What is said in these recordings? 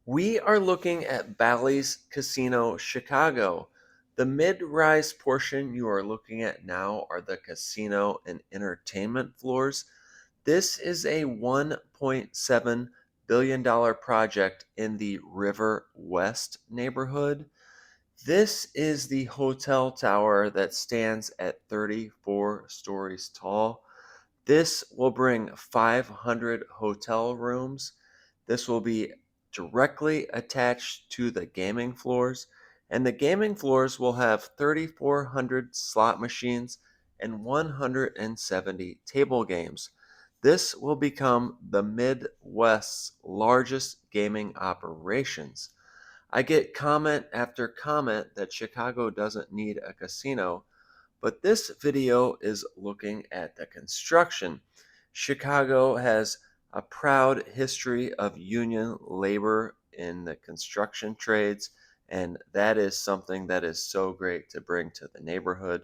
We are looking at Bally's Casino Chicago. The mid-rise portion you are looking at now are the casino and entertainment floors. This is a $1.7 billion project in the River West neighborhood. This is the hotel tower that stands at 34 stories tall. This will bring 500 hotel rooms. This will be directly attached to the gaming floors, and the gaming floors will have 3,400 slot machines and 170 table games. This will become the Midwest's largest gaming operations. I get comment after comment that Chicago doesn't need a casino, but this video is looking at the construction. Chicago has a proud history of union labor in the construction trades, and that is something that is so great to bring to the neighborhood.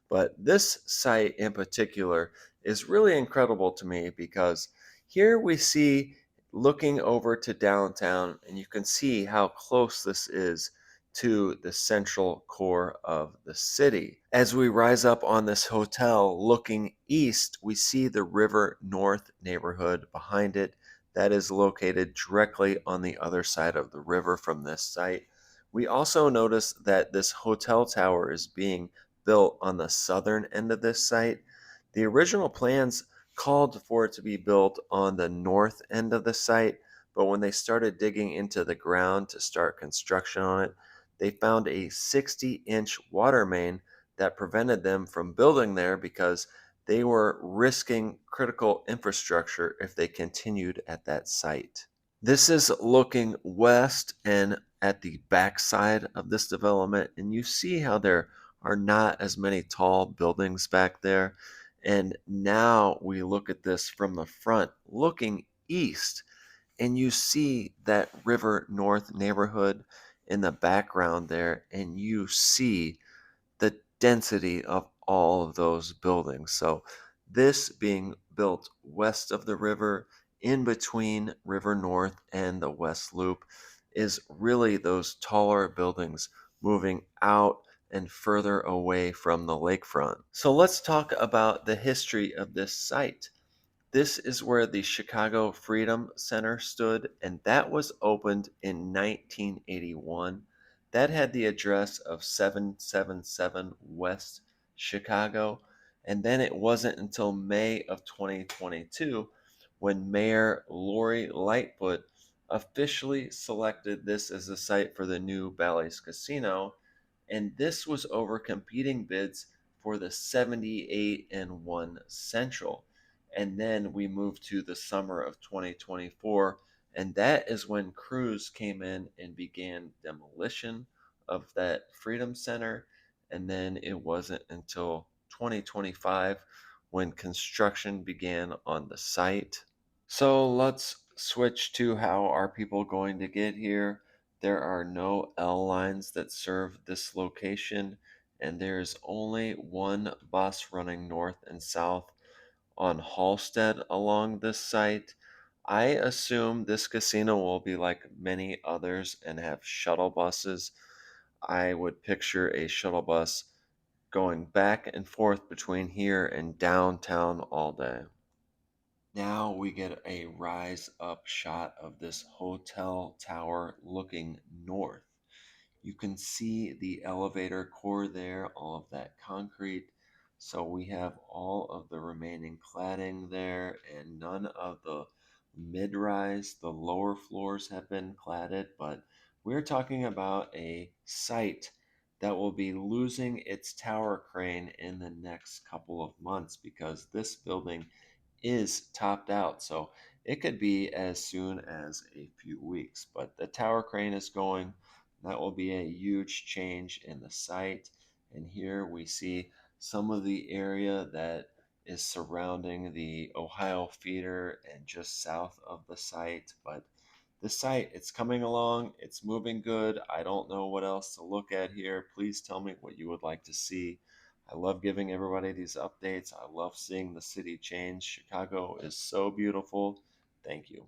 But this site in particular is really incredible to me because here we see looking over to downtown, and you can see how close this is to the central core of the city. As we rise up on this hotel looking east, we see the River North neighborhood behind it that is located directly on the other side of the river from this site. We also notice that this hotel tower is being built on the southern end of this site. The original plans called for it to be built on the north end of the site, but when they started digging into the ground to start construction on it, they found a 60-inch water main that prevented them from building there because they were risking critical infrastructure if they continued at that site. This is looking west and at the backside of this development, and you see how there are not as many tall buildings back there. And now we look at this from the front, looking east, and you see that River North neighborhood in the background there, and you see the density of all of those buildings. So, this being built west of the river, in between River North and the West Loop, is really those taller buildings moving out and further away from the lakefront. So, let's talk about the history of this site. This is where the Chicago Freedom Center stood, and that was opened in 1981. That had the address of 777 West Chicago, and then it wasn't until May of 2022 when Mayor Lori Lightfoot officially selected this as the site for the new Bally's Casino, and this was over competing bids for the 78 and 1 Central. And then we moved to the summer of 2024, and that is when crews came in and began demolition of that Freedom Center. And then it wasn't until 2025 when construction began on the site. So let's switch to how are people going to get here. There are no L lines that serve this location, and there's only one bus running north and south on Halstead along this site. I assume this casino will be like many others and have shuttle buses. I would picture a shuttle bus going back and forth between here and downtown all day. Now we get a rise up shot of this hotel tower looking north. You can see the elevator core there, all of that concrete. So we have all of the remaining cladding there, and none of the mid-rise, the lower floors have been cladded, but we're talking about a site that will be losing its tower crane in the next couple of months because this building is topped out. So it could be as soon as a few weeks, but the tower crane is going. That will be a huge change in the site. And here we see some of the area that is surrounding the Ohio feeder and just south of the site. But the site, it's coming along, it's moving good. I don't know what else to look at here. Please tell me what you would like to see. I love giving everybody these updates. I love seeing the city change. Chicago is so beautiful. Thank you.